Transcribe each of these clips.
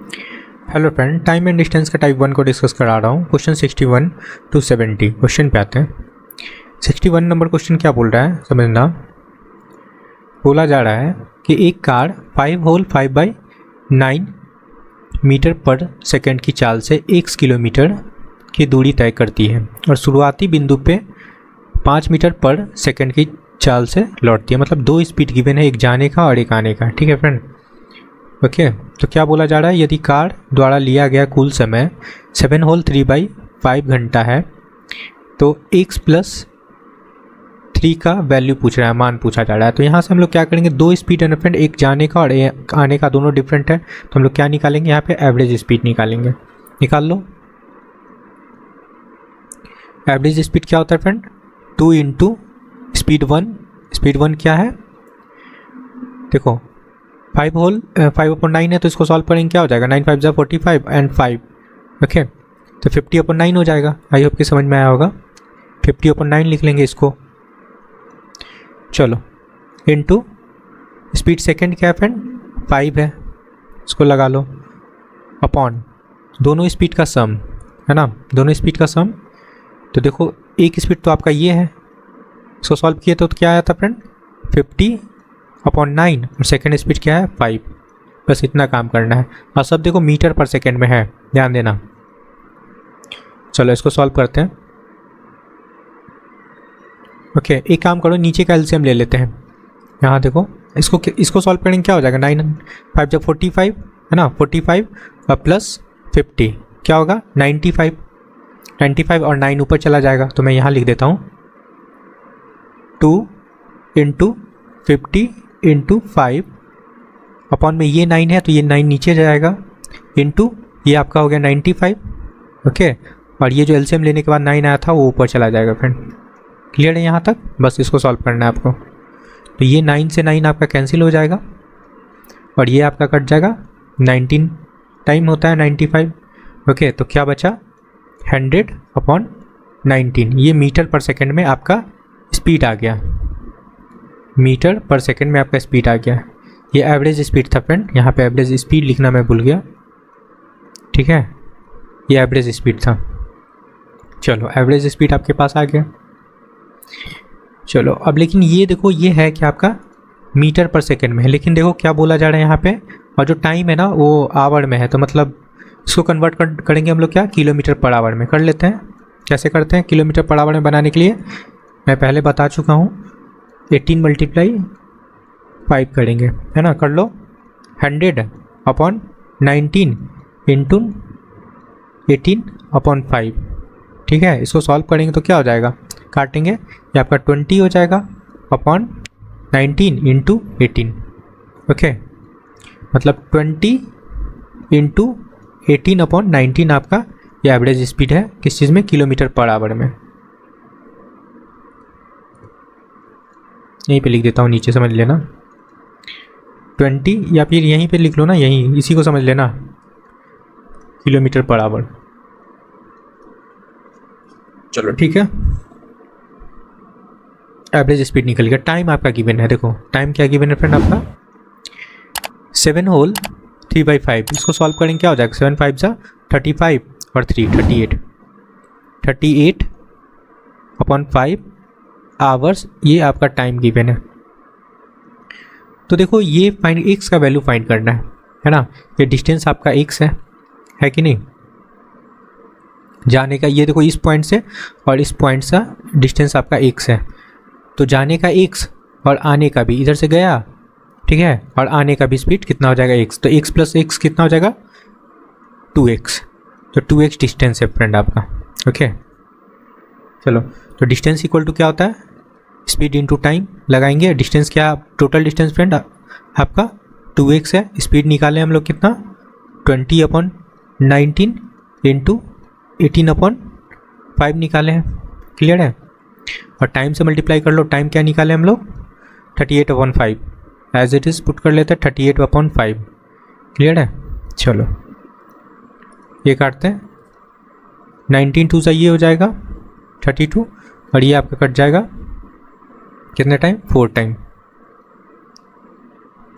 Hello friend, time and distance का type 1 को discuss करा रहा हूँ। क्वेश्चन 61 to 70 क्वेश्चन पे आते हैं। 61 नंबर क्वेश्चन क्या बोल रहा है समझना। बोला जा रहा है कि एक कार 5/5 मीटर पर सेकंड की चाल से 1 किलोमीटर की दूरी तय करती है और शुरुआती बिंदु पे 5 मीटर पर सेकंड की चाल से लौटती है। मतलब दो स्पीड गिवन है, एक जाने का और एक आने का। ठीक है फ्रेंड, ओके। तो क्या बोला जा रहा है, यदि कार द्वारा लिया गया कुल समय 7 होल 3/5 घंटा है तो x + 3 का वैल्यू पूछ रहा है, मान पूछा जा रहा है। तो यहाँ से हम लोग क्या करेंगे, दो स्पीड है फ्रेंड, एक जाने का और एक आने का, दोनों डिफरेंट है। तो हम लोग क्या निकालेंगे, यहाँ पे एवरेज स्पीड निकालेंगे। निकाल लो। एवरेज स्पीड क्या होता है फ्रेंड, 2 इंटू स्पीड 1। स्पीड 1 क्या है, देखो 5/9 है तो इसको सॉल्व करेंगे, क्या हो जाएगा 9 5 जा 45 एंड 5, ओके। तो 50/9 हो जाएगा। आई होप कि समझ में आया होगा। 50/9 लिख लेंगे इसको। चलो, इनटू स्पीड सेकंड क्या है फ्रेंड, 5 है, इसको लगा लो, अपॉन दोनों स्पीड का सम है ना, दोनों स्पीड का सम। तो देखो एक स्पीड तो आपका ये है, इसको सॉल्व किए तो क्या आया था फ्रेंड, 50/9 और सेकेंड स्पीड क्या है 5। बस इतना काम करना है और सब देखो मीटर पर सेकेंड में है, ध्यान देना। चलो इसको सॉल्व करते हैं। ओके, एक काम करो, नीचे का एलसीएम ले लेते हैं। यहाँ देखो, इसको सॉल्व करेंगे, क्या हो जाएगा 9 5 जब 45 है ना, 45 और प्लस 50 क्या होगा 95 और 9 ऊपर चला जाएगा। तो मैं यहाँ लिख देता हूँ 2 इंटू 50 इंटू 5 अपॉन में ये 9 है तो ये 9 नीचे जाएगा, इंटू ये आपका हो गया 95, ओके। और ये जो एलसीएम लेने के बाद 9 आया था वो ऊपर चला जाएगा फ्रेंड। क्लियर है यहाँ तक, बस इसको सॉल्व करना है आपको। तो ये 9 से 9 आपका कैंसिल हो जाएगा और ये आपका कट जाएगा, 19 टाइम होता है 95, ओके। तो क्या बचा 100/19। ये मीटर पर सेकेंड में आपका स्पीड आ गया, मीटर पर सेकंड में आपका स्पीड आ गया। ये एवरेज स्पीड था फ्रेंड, यहाँ पे एवरेज स्पीड लिखना मैं भूल गया, ठीक है, ये एवरेज स्पीड था। चलो एवरेज स्पीड आपके पास आ गया। चलो अब लेकिन ये देखो, ये है कि आपका मीटर पर सेकंड में है, लेकिन देखो क्या बोला जा रहा है यहाँ पे, और जो टाइम है ना वो आवर में है। तो मतलब इसको कन्वर्ट करेंगे हम लोग क्या, किलोमीटर पर आवर में कर लेते हैं। कैसे करते हैं किलोमीटर पर आवर में बनाने के लिए, मैं पहले बता चुका हूँ। 18 × 5 करेंगे, है ना, कर लो। 100/19 इंटू 18/5, ठीक है। इसको सॉल्व करेंगे तो क्या हो जाएगा, काटेंगे, ये आपका 20 हो जाएगा अपॉन 19 इंटू 18, ओके। मतलब 20 इंटू 18/19 आपका ये एवरेज स्पीड है, किस चीज़ में, किलोमीटर पर आवर में। यहीं पे लिख देता हूँ, नीचे समझ लेना 20, या फिर यहीं पे लिख लो ना, यहीं इसी को समझ लेना, किलोमीटर पर आवर। चलो ठीक है, एवरेज स्पीड निकल गया। टाइम आपका गिवन है, देखो टाइम क्या गिवन है फ्रेंड आपका, 7 होल 3/5। इसको सॉल्व करेंगे, क्या हो जाएगा 7 5 जा 35 और 3 38/5 आवर्स, ये आपका टाइम गिवन है। तो देखो ये फाइंड x का वैल्यू फाइंड करना है ना। ये डिस्टेंस आपका x है कि नहीं, जाने का। ये देखो इस पॉइंट से और इस पॉइंट से डिस्टेंस आपका x है। तो जाने का x और आने का भी, इधर से गया, ठीक है, और आने का भी स्पीड कितना हो जाएगा x। तो x + x कितना हो जाएगा 2x। तो 2x डिस्टेंस है फ्रेंड आपका, ओके। चलो, तो डिस्टेंस इक्वल टू क्या होता है, स्पीड इंटू टाइम लगाएंगे। डिस्टेंस क्या, टोटल डिस्टेंस फ्रेंड आपका 2x है। स्पीड निकाले हम लोग कितना, 20/19 इंटू 18/5 निकाले हैं, क्लियर है। और टाइम से मल्टीप्लाई कर लो, टाइम क्या निकाले हम लोग 38/5, एज इट इज़ पुट कर लेते हैं 38/5, क्लियर है। चलो ये काटते हैं, 19 2 से ये हो जाएगा 32 और ये आपका कट जाएगा कितने टाइम, 4 टाइम।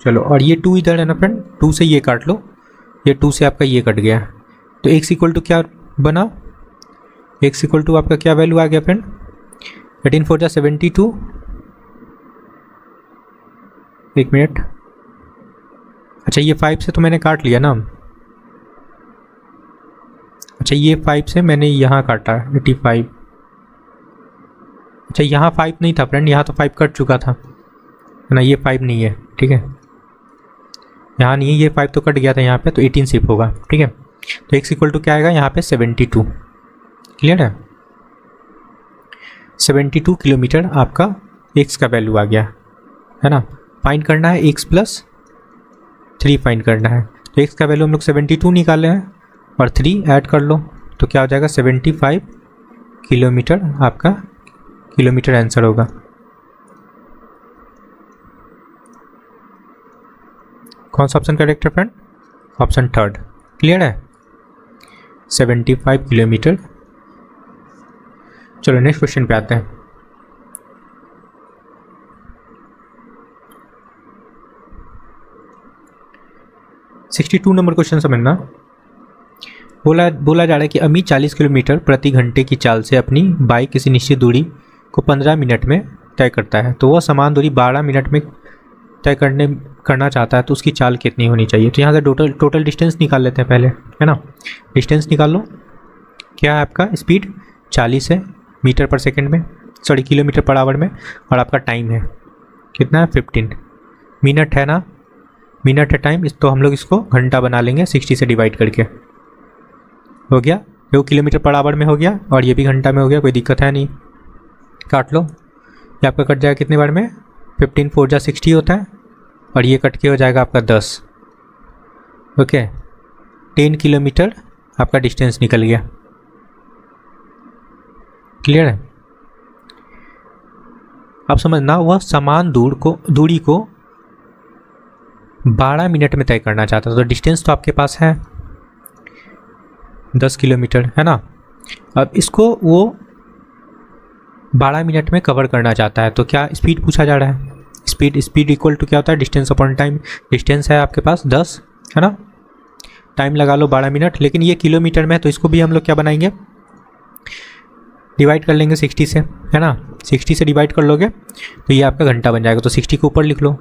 चलो, और ये 2 इधर है ना फ्रेंड, 2 से ये काट लो, ये 2 से आपका ये कट गया, तो x इक्वल टू क्या बना, x इक्वल टू आपका क्या वैल्यू आ गया फ्रेंड, 18 4 जा 72, एक मिनट, अच्छा ये 5 से तो मैंने काट लिया ना, अच्छा ये 5 से मैंने यहाँ काटा 85, अच्छा यहाँ 5 नहीं था फ्रेंड, यहाँ तो 5 कट चुका था ना, ये 5 नहीं है, ठीक है, यहाँ नहीं है, ये 5 तो कट गया था यहाँ पे, तो 18 शिफ्ट होगा, ठीक है। तो x इक्वल टू क्या आएगा यहाँ पे 72, क्लियर है, 72 किलोमीटर आपका x का वैल्यू आ गया है ना। फाइंड करना है x प्लस 3 फाइंड करना है, तो x का वैल्यू हम लोग 72 निकाले हैं और 3 ऐड कर लो तो क्या हो जाएगा 75 किलोमीटर, आपका किलोमीटर आंसर होगा। कौन सा ऑप्शन करेक्ट है फ्रेंड, ऑप्शन थर्ड, क्लियर है, 75 किलोमीटर। चलो नेक्स्ट क्वेश्चन पे आते हैं। सिक्सटी 62 नंबर क्वेश्चन समझना। बोला जा रहा है कि अमित 40 किलोमीटर प्रति घंटे की चाल से अपनी बाइक किसी निश्चित दूरी को 15 मिनट में तय करता है, तो वह समान दूरी 12 मिनट में तय करना चाहता है, तो उसकी चाल कितनी होनी चाहिए। तो यहाँ से टोटल डिस्टेंस निकाल लेते हैं पहले, है ना। डिस्टेंस निकाल लो, क्या है आपका स्पीड 40 है मीटर पर सेकंड में, सॉरी किलोमीटर पर आवर में, और आपका टाइम है कितना है 15 मिनट है ना, मिनट है टाइम, तो हम लोग इसको घंटा बना लेंगे 60 से डिवाइड करके, हो गया, वो किलोमीटर पर आवर में हो गया और ये भी घंटा में हो गया, कोई दिक्कत है नहीं, काट लो, ये आपका कट जाएगा कितने बार में, 15 4 जा 60 होता है और ये कट के हो जाएगा आपका 10, ओके, 10 किलोमीटर आपका डिस्टेंस निकल गया, क्लियर है। अब समझना, वह समान दूरी को 12 मिनट में तय करना चाहता है, तो डिस्टेंस तो आपके पास है 10 किलोमीटर, है ना। अब इसको वो 12 मिनट में कवर करना चाहता है, तो क्या स्पीड पूछा जा रहा है, स्पीड इक्वल टू क्या होता है, डिस्टेंस अपॉन टाइम, डिस्टेंस है आपके पास 10, है ना, टाइम लगा लो 12 मिनट, लेकिन ये किलोमीटर में है तो इसको भी हम लोग क्या बनाएंगे, डिवाइड कर लेंगे 60 से, है ना, 60 से डिवाइड कर लोगे तो ये आपका घंटा बन जाएगा, तो 60 के ऊपर लिख लो,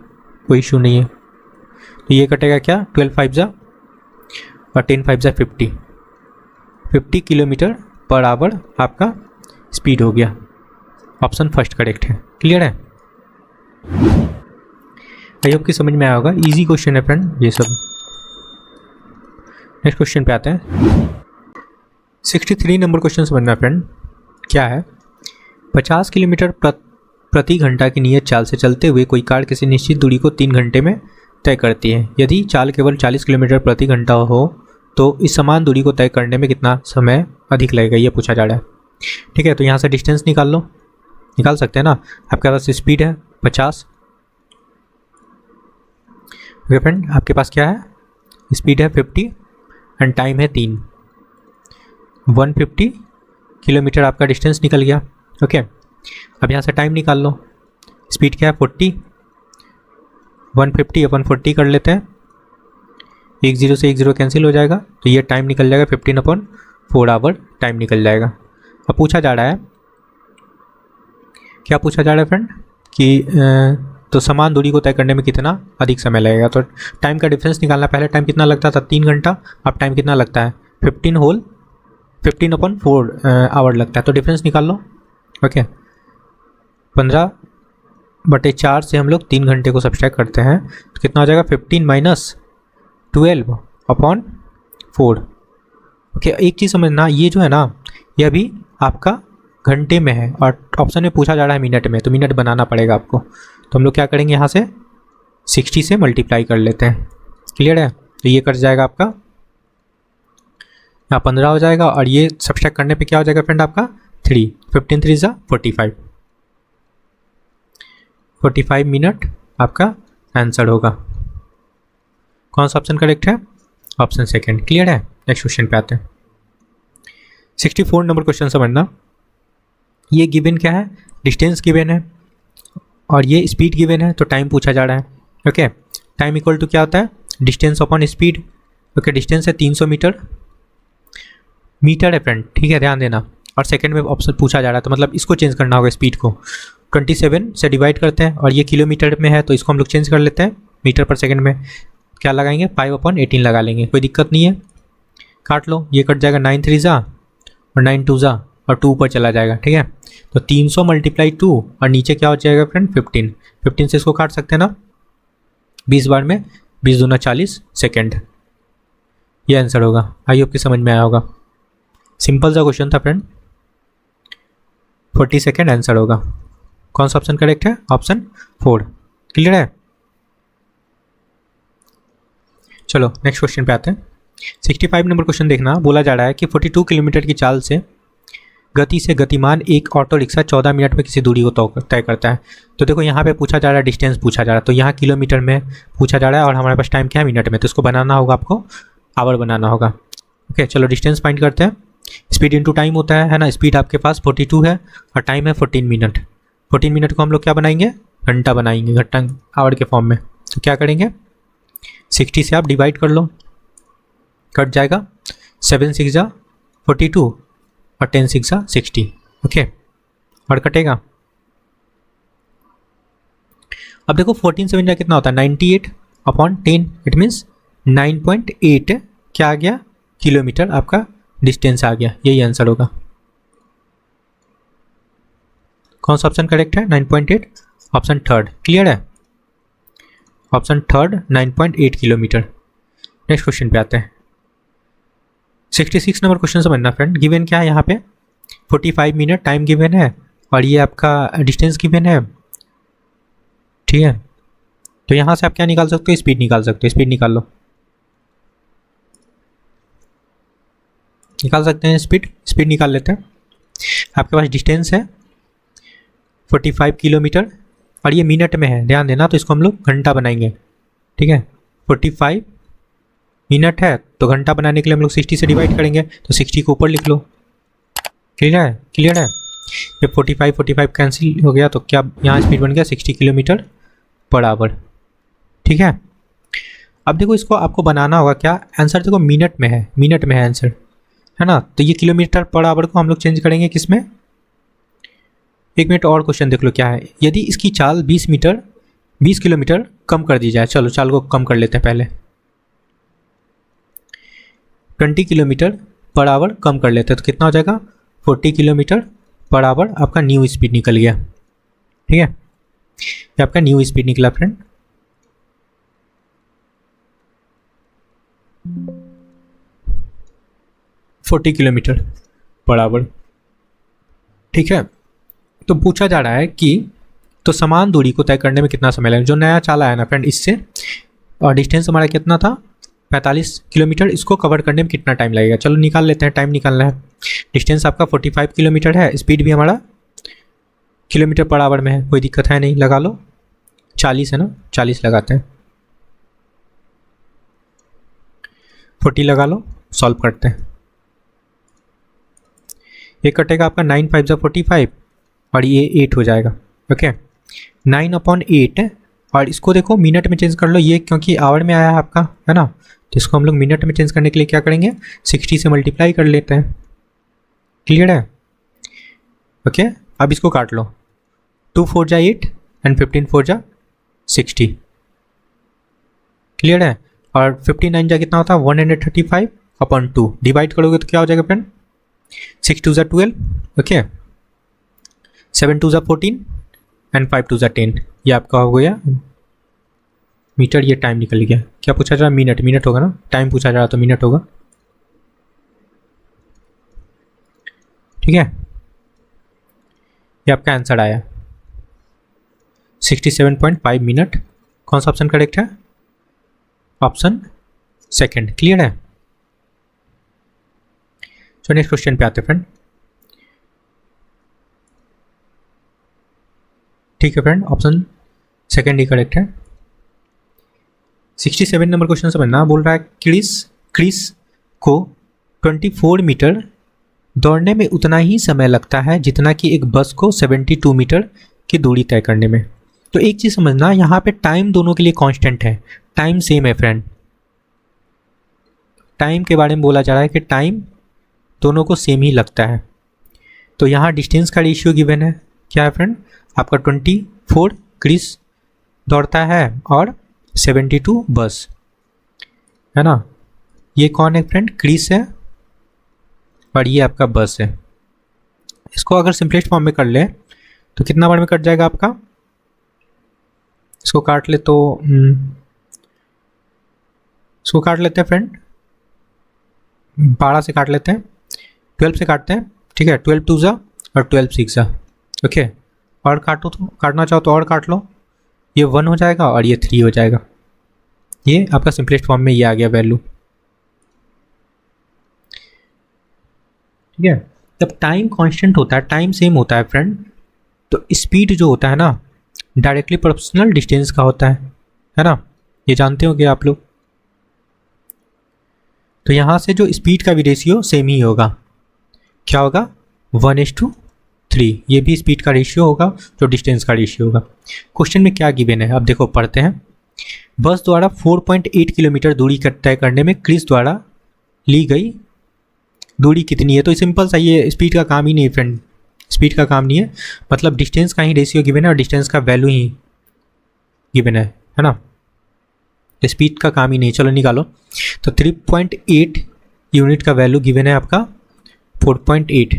कोई इशू नहीं है। तो ये कटेगा क्या, 12 5 जा और 10 5 जा 50 किलोमीटर पर आवर आपका स्पीड हो गया, ऑप्शन फर्स्ट करेक्ट है, क्लियर है। आई होप कि समझ में आया होगा, इजी क्वेश्चन है फ्रेंड ये सब। नेक्स्ट क्वेश्चन पे आते हैं। 63 नंबर क्वेश्चन समझना फ्रेंड, क्या है, 50 किलोमीटर प्रति घंटा की नियत चाल से चलते हुए कोई कार किसी निश्चित दूरी को 3 घंटे में तय करती है। यदि चाल केवल 40 किलोमीटर प्रति घंटा हो तो इस समान दूरी को तय करने में कितना समय अधिक लगेगा, ये पूछा जा रहा है, ठीक है। तो यहाँ से डिस्टेंस निकाल लो, निकाल सकते हैं ना, आपके पास स्पीड है 50, ओके फ्रेंड, आपके पास क्या है, स्पीड है 50 एंड टाइम है 3, 150 किलोमीटर आपका डिस्टेंस निकल गया, ओके। अब यहाँ से टाइम निकाल लो, स्पीड क्या है 40, 150 अपन 40 कर लेते हैं, 1 0 से 1 0 कैंसिल हो जाएगा, तो ये टाइम निकल जाएगा 15/4 आवर टाइम निकल जाएगा। अब पूछा जा रहा है, क्या पूछा जा रहा है फ्रेंड, कि तो समान दूरी को तय करने में कितना अधिक समय लगेगा, तो टाइम का डिफरेंस निकालना, पहले टाइम कितना लगता था 3 घंटा, अब टाइम कितना लगता है 15/4 आवर लगता है, तो डिफरेंस निकाल लो, ओके। 15/4 से हम लोग 3 घंटे को सब्सट्रैक्ट करते हैं तो कितना हो जाएगा 15 - 12/4, ओके। एक चीज़ समझना, ये जो है ना, ये अभी आपका घंटे में है और ऑप्शन में पूछा जा रहा है मिनट में, तो मिनट बनाना पड़ेगा आपको, तो हम लोग क्या करेंगे, यहाँ से 60 से मल्टीप्लाई कर लेते हैं, क्लियर है। तो ये कट जाएगा आपका, यहाँ 15 हो जाएगा और ये सब्सट्रैक्ट करने पे क्या हो जाएगा फ्रेंड आपका 3, 15 3 जा 45 मिनट आपका आंसर होगा। कौन सा ऑप्शन करेक्ट है, ऑप्शन सेकंड, क्लियर है। नेक्स्ट क्वेश्चन पे आते हैं। 64 नंबर क्वेश्चन समझना, ये गिवन क्या है, डिस्टेंस गिवन है और ये स्पीड गिवन है, तो टाइम पूछा जा रहा है, ओके। टाइम इक्वल टू क्या होता है, distance upon speed, okay, distance है 300 मीटर, मीटर है फ्रेंड, ठीक है, ध्यान देना। और सेकंड में ऑप्शन पूछा जा रहा था, मतलब इसको चेंज करना होगा स्पीड को। 27 से डिवाइड करते हैं और ये किलोमीटर में है तो इसको हम लोग चेंज कर लेते हैं मीटर पर सेकंड में। क्या लगाएंगे, 5/18 लगा लेंगे, कोई दिक्कत नहीं है। काट लो, ये कट जाएगा 9 3 जा और 9 2 जा और 2 ऊपर चला जाएगा, ठीक है। तो 300 × 2 और नीचे क्या हो जाएगा फ्रेंड, 15। 15 से इसको काट सकते हैं ना 20 बार में, 20 दूना 40 सेकेंड, ये आंसर होगा। आई होप कि समझ में आया होगा। सिंपल सा क्वेश्चन था फ्रेंड, 40 सेकेंड आंसर होगा। कौन सा ऑप्शन करेक्ट है, ऑप्शन 4। क्लियर है। चलो नेक्स्ट क्वेश्चन पे आते हैं। 65 नंबर क्वेश्चन देखना, बोला जा रहा है कि 42 किलोमीटर की चाल से गति से गतिमान एक ऑटो रिक्शा 14 मिनट में किसी दूरी को तय करता है। तो देखो यहाँ पे पूछा जा रहा है, डिस्टेंस पूछा जा रहा है, तो यहाँ किलोमीटर में पूछा जा रहा है और हमारे पास टाइम क्या है, मिनट में, तो इसको बनाना होगा, आपको आवर बनाना होगा। ओके चलो डिस्टेंस फाइंड करते हैं। स्पीड इंटू टाइम होता है ना, स्पीड आपके पास 42 है और टाइम है 14 मिनट। 14 मिनट को हम लोग क्या बनाएंगे, घंटा बनाएंगे, घंटा आवर के फॉर्म में। तो क्या करेंगे, 60 से आप डिवाइड कर लो, कट जाएगा 7 6 जा 42 और 10 6 जा 60। ओके और कटेगा। अब देखो 14 7 जा कितना होता है, 98/10, इट मीन्स 9.8 क्या आ गया, किलोमीटर आपका डिस्टेंस आ गया। यही आंसर होगा। कौन सा ऑप्शन करेक्ट है, 9.8, ऑप्शन थर्ड। क्लियर है, option third 9.8 kilometre. Next question पे आते हैं। 66 नंबर क्वेश्चन समझना फ्रेंड। गिवन क्या है यहाँ पे, 45 मिनट टाइम गिवन है और ये आपका डिस्टेंस गिवन है, ठीक है। तो यहाँ से आप क्या निकाल सकते हो, स्पीड निकाल सकते हो। स्पीड निकाल लो, निकाल सकते हैं स्पीड निकाल लेते हैं। आपके पास डिस्टेंस है 45 किलोमीटर और ये मिनट में है, ध्यान देना, तो इसको हम लोग घंटा बनाएंगे, ठीक है। 45 मिनट है तो घंटा बनाने के लिए हम लोग 60 से डिवाइड करेंगे, तो 60 को ऊपर लिख लो। क्लियर है, क्लियर है। ये 45 कैंसिल हो गया तो क्या यहाँ स्पीड बन गया 60 किलोमीटर पर आवर, ठीक है। अब देखो इसको आपको बनाना होगा क्या, आंसर देखो मिनट में है, मिनट में है आंसर, है ना। तो ये किलोमीटर पर आवर को हम लोग चेंज करेंगे किस में, 1 मिनट और क्वेश्चन देख लो क्या है। यदि इसकी चाल 20 किलोमीटर कम कर दी जाए, चलो चाल को कम कर लेते हैं पहले, 20 किलोमीटर पर आवर कम कर लेते हैं, तो कितना हो जाएगा, 40 किलोमीटर पर आवर आपका न्यू स्पीड निकल गया, ठीक है। ये आपका न्यू स्पीड निकला friend. Forty kilometre per hour, ठीक है। तो पूछा जा रहा है कि तो समान दूरी को तय करने में कितना समय लगेगा, जो नया चाल आया ना फ्रेंड इससे, और डिस्टेंस हमारा कितना था 45 किलोमीटर, इसको कवर करने में कितना टाइम लगेगा। चलो निकाल लेते हैं, टाइम निकालना है। डिस्टेंस आपका 45 किलोमीटर है, स्पीड भी हमारा किलोमीटर पर आवर में है, कोई दिक्कत है नहीं, लगा लो 40 है ना, 40 लगाते हैं, 40 लगा लो, सॉल्व करते हैं। ये कटेगा आपका 9 5 जा 45 और ये 8 हो जाएगा, ओके। 9/8 और इसको देखो मिनट में चेंज कर लो, ये क्योंकि आवर में आया है आपका, है ना, तो इसको हम लोग मिनट में चेंज करने के लिए क्या करेंगे, 60 से मल्टीप्लाई कर लेते हैं। क्लियर है, ओके। अब इसको काट लो, 2 4 जा 8 एंड 15 4 जा 60। क्लियर है, और 59 जा कितना होता है 135/2, डिवाइड करोगे तो क्या हो जाएगा फ्रेंड, 6 2 जा 12, ओके, 7 2 जा 14 एंड 5 2 जा 10। ये आपका हो गया मीटर। ये टाइम निकल गया। क्या पूछा जा रहा, मिनट, मिनट होगा ना, टाइम पूछा जा रहा तो मिनट होगा, ठीक है। ये आपका आंसर आया 67.5 मिनट। कौन सा ऑप्शन करेक्ट है, ऑप्शन सेकंड। क्लियर है। तो नेक्स्ट क्वेश्चन पे आते हैं फ्रेंड, ठीक है फ्रेंड, ऑप्शन सेकंड ही करेक्ट है। 67 नंबर क्वेश्चन समझना, बोल रहा है क्रिस को 24 मीटर दौड़ने में उतना ही समय लगता है जितना कि एक बस को 72 मीटर की दूरी तय करने में। तो एक चीज़ समझना, यहाँ पे टाइम दोनों के लिए कांस्टेंट है, टाइम सेम है फ्रेंड, टाइम के बारे में बोला जा रहा है कि टाइम दोनों को सेम ही लगता है। तो यहाँ डिस्टेंस का रेशियो गिवन है, क्या है फ्रेंड, आपका 24 क्रिस दौड़ता है और 72 बस, है ना। ये कौन है फ्रेंड, क्रिस है और ये आपका बस है। इसको अगर सिंपलेस्ट फॉर्म में कर ले तो कितना बार में कट जाएगा आपका, इसको काट ले तो इसको काट लेते हैं फ्रेंड, 12 से काट लेते हैं, 12 से काटते हैं, ठीक है। 12 2 जा और 12 6 जा, ओके। और काटो तो, काटना चाहो तो और काट लो, ये 1 हो जाएगा और ये 3 हो जाएगा। ये आपका सिंपलेस्ट फॉर्म में ये आ गया वैल्यू, ठीक है। जब टाइम कांस्टेंट होता है, टाइम सेम होता है फ्रेंड, तो स्पीड जो होता है ना डायरेक्टली प्रोपोर्शनल डिस्टेंस का होता है ना, ये जानते होंगे आप लोग। तो यहाँ से जो स्पीड का भी रेशियो सेम ही होगा, क्या होगा 1:3, ये भी स्पीड का रेशियो होगा जो डिस्टेंस का रेशियो होगा। क्वेश्चन में क्या गिवन है, अब देखो पढ़ते हैं। बस द्वारा 4.8 किलोमीटर दूरी तय करने में क्रिस द्वारा ली गई दूरी कितनी है। तो सिंपल सा, ये स्पीड का काम ही नहीं फ्रेंड, स्पीड का काम नहीं है, मतलब डिस्टेंस का ही रेशियो गिवन है और डिस्टेंस का वैल्यू ही गिवन है ना, स्पीड का काम ही नहीं। चलो निकालो, तो 3.8 यूनिट का वैल्यू गिवन है आपका 4.8,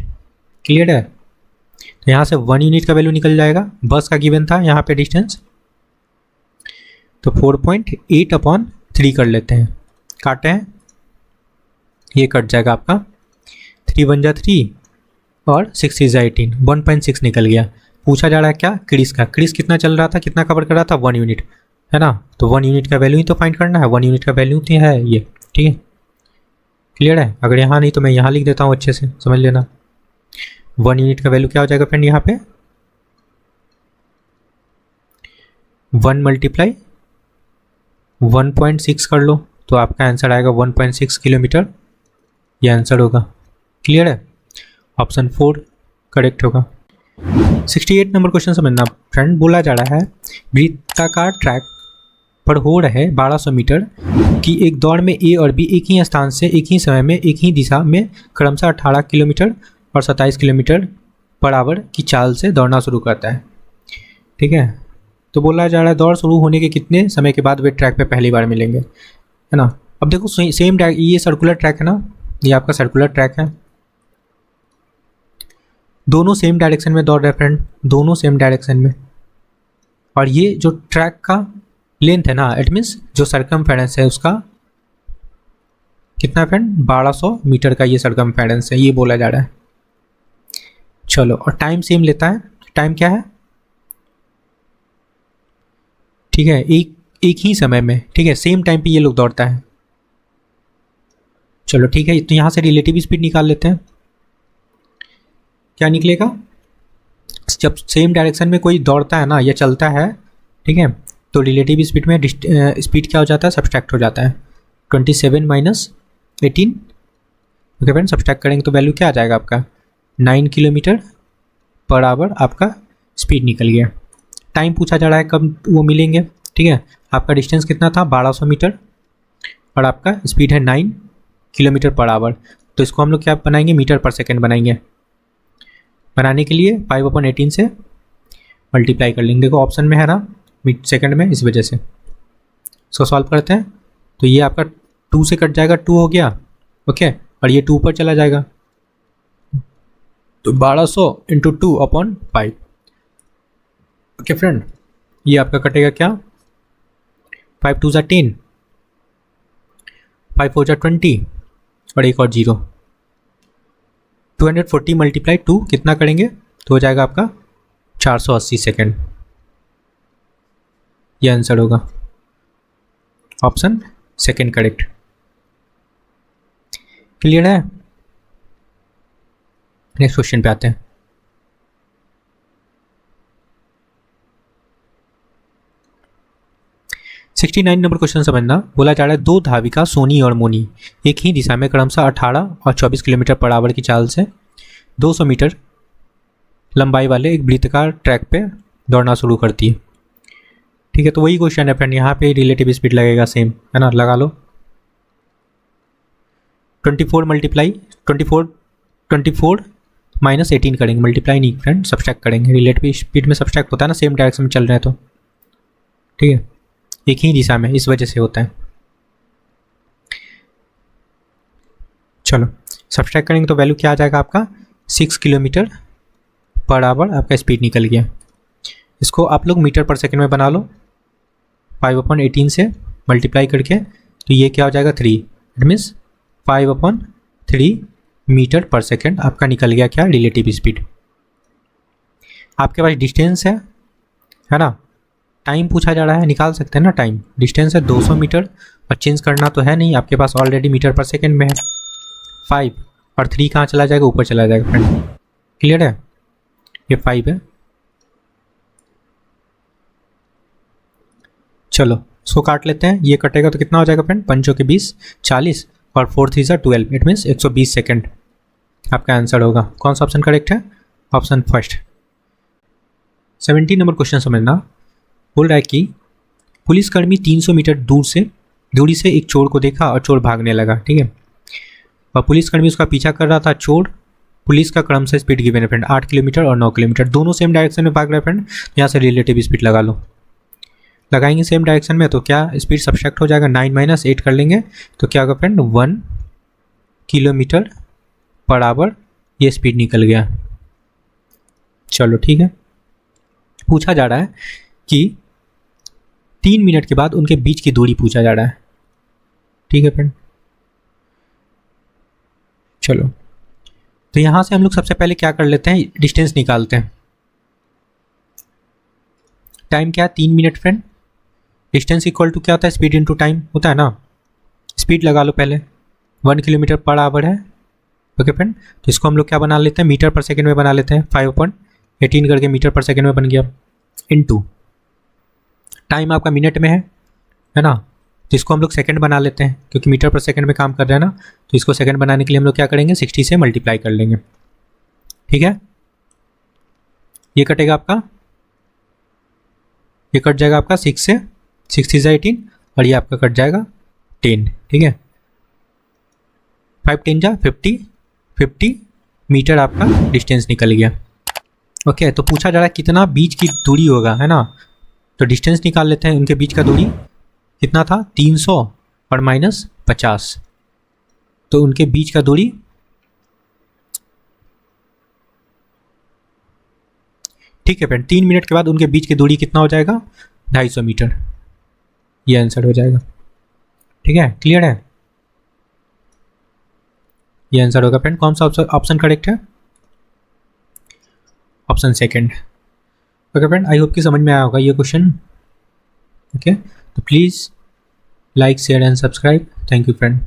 क्लियर है। तो यहाँ से 1 यूनिट का वैल्यू निकल जाएगा, बस का गिवन था यहाँ पे डिस्टेंस, तो 4.8/3 कर लेते हैं, काटे हैं, ये कट जाएगा आपका, 3 1 जा 3 और 6 3 जा 18, 1.6 निकल गया। पूछा जा रहा है क्या, क्रिस का, क्रिस कितना चल रहा था, कितना कवर कर रहा था, 1 यूनिट, है ना। तो 1 यूनिट का वैल्यू ही तो फाइंड करना है, 1 यूनिट का वैल्यू तो है ये, ठीक है, क्लियर है। अगर यहाँ नहीं तो मैं यहाँ लिख देता हूँ, अच्छे से समझ लेना। 1 यूनिट का वैल्यू क्या हो जाएगा फ्रेंड, यहाँ पे 1 मल्टीप्लाई 1.6 कर लो तो आपका आंसर आएगा 1.6 किलोमीटर, ये आंसर होगा, क्लियर है। ऑप्शन 4 करेक्ट होगा। 68 नंबर क्वेश्चन समझना फ्रेंड, बोला जा रहा है वृत्ताकार ट्रैक पर हो रहे 1200 मीटर की एक दौड़ में ए और बी एक ही स्थान से एक ही समय में एक ही दिशा में क्रमशः 18 किलोमीटर और 27 किलोमीटर पर आवर की चाल से दौड़ना शुरू करता है, ठीक है। तो बोला जा रहा है दौड़ शुरू होने के कितने समय के बाद वे ट्रैक पे पहली बार मिलेंगे, है ना। अब देखो सेम ये सर्कुलर ट्रैक है ना, ये आपका सर्कुलर ट्रैक है, दोनों सेम डायरेक्शन में दौड़ रहे हैं फ्रेंड, दोनों सेम डायरेक्शन में। और ये जो ट्रैक का लेंथ है ना, इट मीन्स जो सर्कमफेरेंस है उसका कितना फ्रेंड, 1200 मीटर का ये सर्कमफेरेंस है, ये बोला जा रहा है। चलो, और टाइम सेम लेता है, टाइम क्या है, ठीक है, एक ही समय में, ठीक है, सेम टाइम पे ये लोग दौड़ता है। चलो ठीक है, तो यहाँ से रिलेटिव स्पीड निकाल लेते हैं, क्या निकलेगा, जब सेम डायरेक्शन में कोई दौड़ता है ना या चलता है, ठीक है, तो रिलेटिव स्पीड में स्पीड क्या हो जाता है, सब्सट्रैक्ट हो जाता है, 27 माइनस 18, ओके फ्रेंड, सब्सट्रैक्ट करेंगे तो वैल्यू क्या आ जाएगा आपका 9 किलोमीटर पर आवर, आपका स्पीड निकल गया। टाइम पूछा जा रहा है कब वो मिलेंगे, ठीक है, आपका डिस्टेंस कितना था 1200 मीटर और आपका स्पीड है 9 किलोमीटर पर आवर, तो इसको हम लोग क्या बनाएंगे, मीटर पर सेकेंड बनाएंगे। बनाने के लिए 5/18 से मल्टीप्लाई कर लेंगे, देखो ऑप्शन में है ना सेकंड में, इस वजह से इसको सॉल्व करते हैं। तो ये आपका 2 से कट जाएगा, 2 हो गया, ओके, और ये 2 पर चला जाएगा, तो 1200 इंटू 2/5, ओके फ्रेंड, ये आपका कटेगा क्या, 5 2 जा 10, 5 4 जा 20 और एक और 0, 240 मल्टीप्लाई 2 कितना करेंगे तो हो जाएगा आपका 480 सेकेंड, ये आंसर होगा, ऑप्शन सेकेंड करेक्ट, क्लियर है। नेक्स्ट क्वेश्चन पे आते हैं। सिक्सटी 69 नंबर क्वेश्चन समझना, बोला जा रहा है दो धाविका सोनी और मोनी एक ही दिशा में क्रमशः 18 और 24 किलोमीटर पर आवर की चाल से 200 मीटर लंबाई वाले एक वृत्ताकार ट्रैक पे दौड़ना शुरू करती है, ठीक है। तो वही क्वेश्चन है फ्रेंड, यहाँ पे रिलेटिव स्पीड लगेगा सेम, है ना, लगा लो। 24 मल्टीप्लाई 24 माइनस 18 करेंगे, मल्टीप्लाई नहीं फ्रेंड, सब्सट्रैक्ट करेंगे। रिलेटिव स्पीड में सब्सट्रैक्ट होता है ना, सेम डायरेक्शन में चल रहे हैं तो, ठीक है, एक ही दिशा में, इस वजह से होता है। चलो सब्सट्रैक्ट करेंगे तो वैल्यू क्या आ जाएगा आपका, 6 किलोमीटर पर आवर आपका स्पीड निकल गया। इसको आप लोग मीटर पर सेकेंड में बना लो, 5/18 से मल्टीप्लाई करके, तो ये क्या हो जाएगा 3, इट मीन्स 5/3 मीटर पर सेकेंड आपका निकल गया क्या, रिलेटिव स्पीड। आपके पास डिस्टेंस है ना, टाइम पूछा जा रहा है, निकाल सकते हैं ना टाइम। डिस्टेंस है 200 मीटर और चेंज करना तो है नहीं, आपके पास ऑलरेडी मीटर पर सेकेंड में है। 5 और 3 कहाँ चला जाएगा, ऊपर चला जाएगा फ्रेंड, क्लियर है। ये 5 है, चलो इसको काट लेते हैं। ये कटेगा तो कितना हो जाएगा फ्रेंड, 5 के 20 40 और 4 3 12, इट मीन्स 120 सेकेंड आपका आंसर होगा। कौन सा ऑप्शन करेक्ट है, ऑप्शन फर्स्ट। 17 नंबर क्वेश्चन समझना, बोल रहा है कि पुलिसकर्मी 300 मीटर दूरी से एक चोर को देखा और चोर भागने लगा, ठीक है, और पुलिसकर्मी उसका पीछा कर रहा था। चोर पुलिस का क्रम से स्पीड गिवन है फ्रेंड, 8 किलोमीटर और 9 किलोमीटर, दोनों सेम डायरेक्शन में भाग रहे हैं फ्रेंड। यहाँ से रिलेटिव स्पीड लगा लो, लगाएंगे सेम डायरेक्शन में तो क्या स्पीड सब्सट्रैक्ट हो जाएगा, 9 - 8 कर लेंगे तो क्या होगा फ्रेंड, 1 किलोमीटर पर आवर ये स्पीड निकल गया। चलो ठीक है, पूछा जा रहा है कि 3 मिनट के बाद उनके बीच की दूरी पूछा जा रहा है, ठीक है फ्रेंड। चलो तो यहाँ से हम लोग सबसे पहले क्या कर लेते हैं, डिस्टेंस निकालते हैं। टाइम क्या है, 3 minute friend. Distance equal to क्या होता है, स्पीड इनटू टाइम होता है ना। स्पीड लगा लो पहले, 1 किलोमीटर पर आवर है, ओके फ्रेंड। तो इसको हम लोग क्या बना लेते हैं, मीटर पर सेकेंड में बना लेते हैं, 5/18 करके मीटर पर सेकेंड में बन गया। इनटू टाइम आपका मिनट में है ना, तो इसको हम लोग सेकंड बना लेते हैं क्योंकि मीटर पर सेकंड में काम कर रहे हैं ना, तो इसको सेकंड बनाने के लिए हम लोग क्या करेंगे, 60 से मल्टीप्लाई कर लेंगे, ठीक है। ये कटेगा आपका, ये कट जाएगा आपका 6 से, 6 × 18 और ये आपका कट जाएगा 10, ठीक है। 5 × 10 = 50 मीटर आपका डिस्टेंस निकल गया, ओके। तो पूछा जा रहा है कितना बीच की दूरी होगा, है ना, तो डिस्टेंस निकाल लेते हैं। उनके बीच का दूरी कितना था, 300 और -50, तो उनके बीच का दूरी ठीक है फ्रेंड, 3 मिनट के बाद उनके बीच की दूरी कितना हो जाएगा, 250 मीटर, ये आंसर हो जाएगा, ठीक है, क्लियर है। ये आंसर होगा फ्रेंड। कौन सा ऑप्शन करेक्ट है, option second, okay friend. I hope कि समझ में आया होगा ये क्वेश्चन, ओके। तो please like share and subscribe, thank you friend.